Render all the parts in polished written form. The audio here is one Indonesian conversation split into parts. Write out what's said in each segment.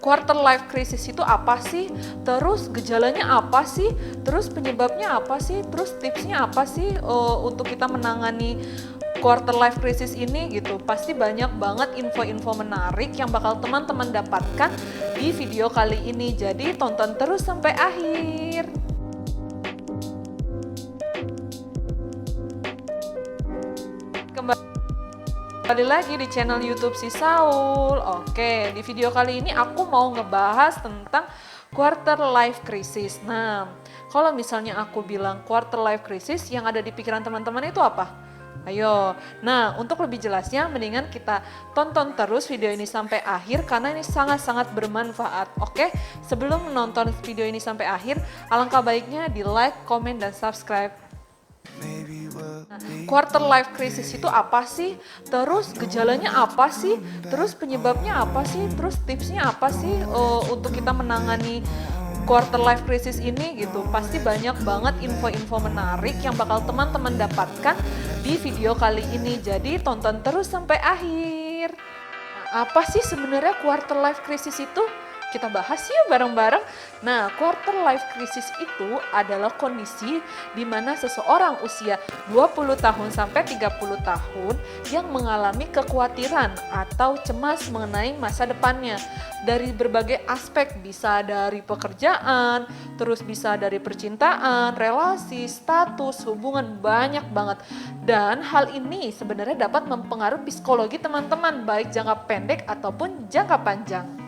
Quarter life crisis itu apa sih? Terus gejalanya apa sih? Terus penyebabnya apa sih? Terus tipsnya apa sih untuk kita menangani quarter life crisis ini gitu. Pasti banyak banget info-info menarik yang bakal teman-teman dapatkan di video kali ini. Jadi tonton terus sampai akhir. Kembali lagi di channel YouTube si Saul. Oke, di video kali ini aku mau ngebahas tentang quarter life crisis. Nah, kalau misalnya aku bilang quarter life crisis, yang ada di pikiran teman-teman itu apa? Ayo, nah untuk lebih jelasnya mendingan kita tonton terus video ini sampai akhir karena ini sangat-sangat bermanfaat. Oke, sebelum menonton video ini sampai akhir, alangkah baiknya di like, comment, dan subscribe. Quarter life crisis itu apa sih? Terus gejalanya apa sih? Terus penyebabnya apa sih? Terus tipsnya apa sih untuk kita menangani quarter life crisis ini gitu. Pasti banyak banget info-info menarik yang bakal teman-teman dapatkan di video kali ini. Jadi tonton terus sampai akhir. Nah, apa sih sebenarnya quarter life crisis itu? Kita bahas yuk bareng-bareng. Nah, quarter life crisis itu adalah kondisi di mana seseorang usia 20 tahun sampai 30 tahun yang mengalami kekhawatiran atau cemas mengenai masa depannya. Dari berbagai aspek, bisa dari pekerjaan, terus bisa dari percintaan, relasi, status, hubungan, banyak banget. Dan hal ini sebenarnya dapat mempengaruhi psikologi teman-teman, baik jangka pendek ataupun jangka panjang.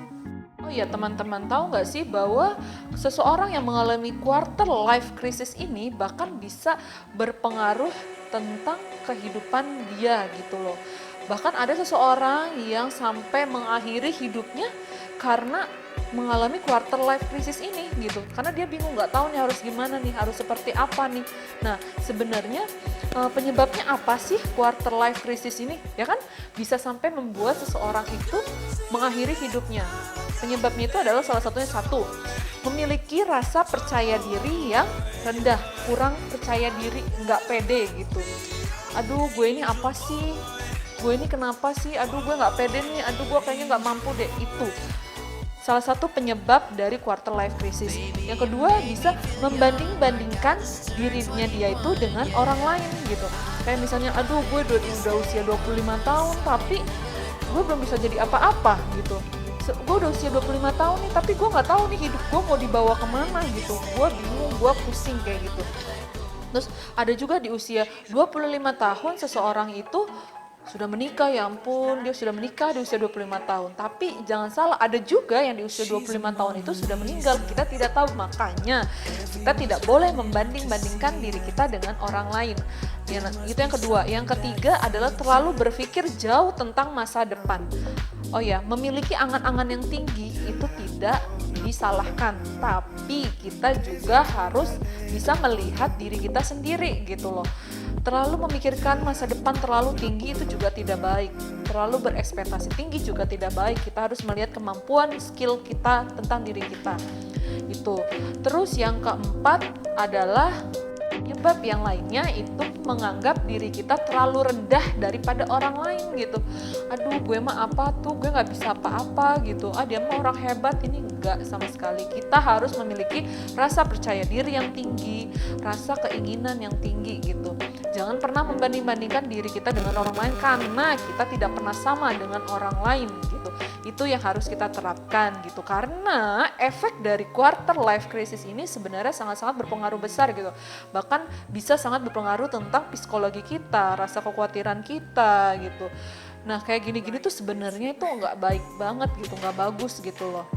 Oh ya teman-teman, tahu nggak sih bahwa seseorang yang mengalami quarter life crisis ini bahkan bisa berpengaruh tentang kehidupan dia gitu loh. Bahkan ada seseorang yang sampai mengakhiri hidupnya karena mengalami quarter life crisis ini gitu. Karena dia bingung, nggak tahu nih harus gimana nih, harus seperti apa nih. Nah sebenarnya penyebabnya apa sih quarter life crisis ini? Ya kan bisa sampai membuat seseorang itu mengakhiri hidupnya. Penyebabnya itu adalah salah satunya satu, memiliki rasa percaya diri yang rendah, kurang percaya diri, nggak pede gitu. Aduh gue ini apa sih? Gue ini kenapa sih? Aduh gue nggak pede nih, aduh gue kayaknya nggak mampu deh. Itu salah satu penyebab dari quarter life crisis. Yang kedua, bisa membanding-bandingkan dirinya dia itu dengan orang lain gitu. Kayak misalnya, aduh gue udah usia 25 tahun tapi gue belum bisa jadi apa-apa gitu. Gue udah usia 25 tahun nih tapi gue nggak tahu nih hidup gue mau dibawa kemana gitu. Gue bingung, gue pusing kayak gitu. Terus ada juga di usia 25 tahun seseorang itu sudah menikah, ya ampun dia sudah menikah di usia 25 tahun. Tapi jangan salah, ada juga yang di usia 25 tahun itu sudah meninggal. Kita tidak tahu, makanya kita tidak boleh membanding-bandingkan diri kita dengan orang lain. Ya, itu yang kedua. Yang ketiga adalah terlalu berpikir jauh tentang masa depan. Oh ya, memiliki angan-angan yang tinggi itu tidak disalahkan, tapi kita juga harus bisa melihat diri kita sendiri gitu loh. Terlalu memikirkan masa depan terlalu tinggi itu juga tidak baik. Terlalu berekspektasi tinggi juga tidak baik. Kita harus melihat kemampuan, skill kita tentang diri kita. Itu. Terus yang keempat adalah penyebab yang lainnya itu menganggap diri kita terlalu rendah daripada orang lain gitu. Aduh gue mah apa tuh, gue gak bisa apa-apa gitu. Dia mah orang hebat, ini enggak sama sekali. Kita harus memiliki rasa percaya diri yang tinggi, rasa keinginan yang tinggi gitu. Jangan pernah membanding-bandingkan diri kita dengan orang lain karena kita tidak pernah sama dengan orang lain gitu. Itu yang harus kita terapkan gitu. Karena efek dari quarter life crisis ini sebenarnya sangat-sangat berpengaruh besar gitu. Bahkan bisa sangat berpengaruh tentang psikologi kita, rasa kekhawatiran kita gitu. Nah kayak gini-gini tuh sebenarnya itu nggak baik banget gitu, nggak bagus gitu loh.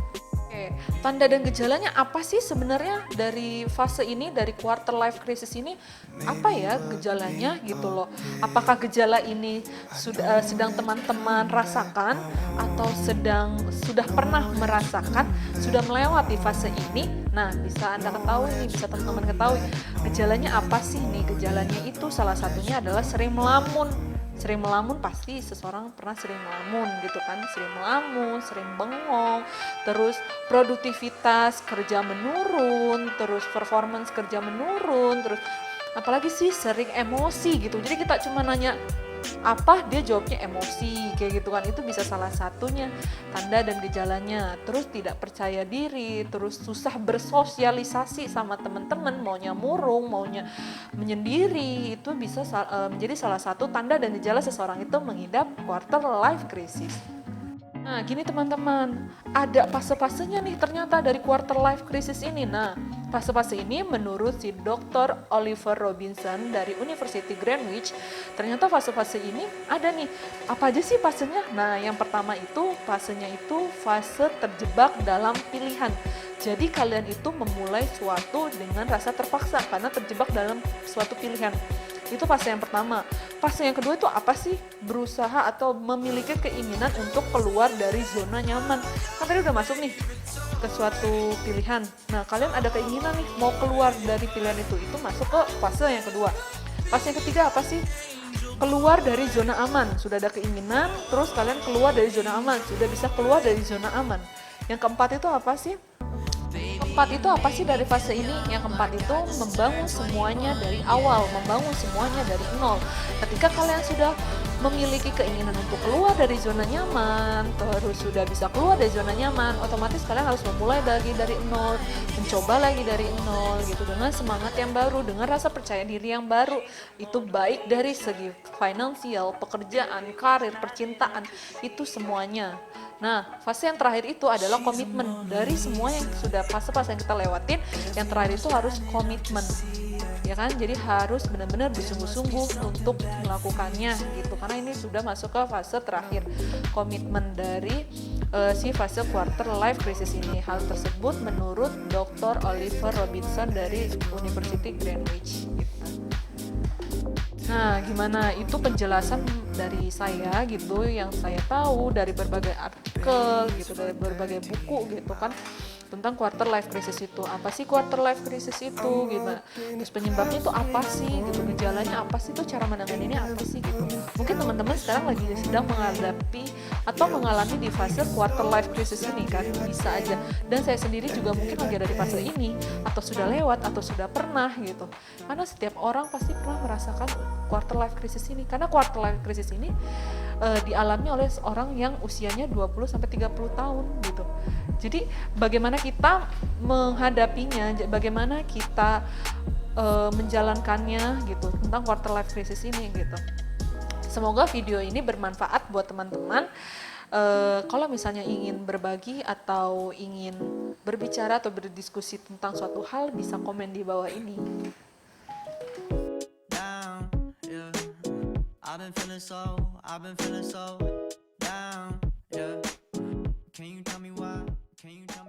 Oke, tanda dan gejalanya apa sih sebenarnya dari fase ini, dari quarter life crisis ini? Apa ya gejalanya gitu loh? Apakah gejala ini sedang teman-teman rasakan atau sudah pernah merasakan, sudah melewati fase ini? Nah, bisa Anda ketahui nih, bisa teman-teman ketahui gejalanya apa sih nih? Gejalanya itu salah satunya adalah sering melamun. Sering melamun, pasti seseorang pernah sering melamun gitu kan, sering melamun, sering bengong, terus produktivitas kerja menurun, terus performance kerja menurun, terus apalagi sih sering emosi gitu. Jadi kita cuma nanya, Apa? Dia jawabnya emosi kayak gitu kan. Itu bisa salah satunya tanda dan gejalanya. Terus tidak percaya diri, terus susah bersosialisasi sama teman-teman, maunya murung, maunya menyendiri. Itu bisa menjadi salah satu tanda dan gejala seseorang itu mengidap quarter life crisis. Nah, gini teman-teman, ada fase-fasenya nih ternyata dari quarter life crisis ini. Nah, fase-fase ini menurut si Dr. Oliver Robinson dari University Greenwich, ternyata fase-fase ini ada nih. Apa aja sih fasenya? Nah, yang pertama itu fasenya itu fase terjebak dalam pilihan. Jadi kalian itu memulai suatu dengan rasa terpaksa karena terjebak dalam suatu pilihan. Itu fase yang pertama. Fase yang kedua itu apa sih? Berusaha atau memiliki keinginan untuk keluar dari zona nyaman. Kan tadi udah masuk nih ke suatu pilihan. Nah, kalian ada keinginan nih mau keluar dari pilihan itu masuk ke fase yang kedua. Fase yang ketiga apa sih? Keluar dari zona aman. Sudah ada keinginan, terus kalian keluar dari zona aman. Sudah bisa keluar dari zona aman. Yang keempat itu apa sih? Keempat itu apa sih dari fase ini? Yang keempat itu membangun semuanya dari awal, membangun semuanya dari nol. Ketika kalian sudah memiliki keinginan untuk keluar dari zona nyaman, terus sudah bisa keluar dari zona nyaman, otomatis kalian harus memulai lagi dari nol, mencoba lagi dari nol gitu, dengan semangat yang baru, dengan rasa percaya diri yang baru. Itu baik dari segi finansial, pekerjaan, karir, percintaan, itu semuanya. Nah, fase yang terakhir itu adalah komitmen. Dari semua yang sudah fase-fase yang kita lewatin, yang terakhir itu harus komitmen. Ya kan? Jadi harus benar-benar bersungguh-sungguh untuk melakukannya gitu. Karena ini sudah masuk ke fase terakhir, komitmen dari si fase quarter life crisis ini. Hal tersebut menurut Dr. Oliver Robinson dari University Greenwich gitu. Nah, gimana? Itu penjelasan dari saya gitu, yang saya tahu dari berbagai artikel gitu, dari berbagai buku gitu kan, tentang quarter life crisis itu. Apa sih quarter life crisis itu gitu. Terus penyebabnya itu apa sih gitu, gejalanya apa sih, itu cara menanganinya apa sih gitu. Mungkin teman-teman sekarang lagi sedang menghadapi atau mengalami di fase quarter life crisis ini kan, bisa aja. Dan saya sendiri juga mungkin lagi ada di fase ini, atau sudah lewat, atau sudah pernah gitu. Karena setiap orang pasti pernah merasakan quarter life crisis ini. Karena quarter life crisis ini dialami oleh orang yang usianya 20-30 tahun gitu. Jadi bagaimana kita menghadapinya, bagaimana kita menjalankannya gitu, tentang quarter life crisis ini gitu. Semoga video ini bermanfaat buat teman-teman. Kalau misalnya ingin berbagi atau ingin berbicara atau berdiskusi tentang suatu hal, bisa komen di bawah ini. I've been feeling so down, yeah. Can you tell me why? Can you tell me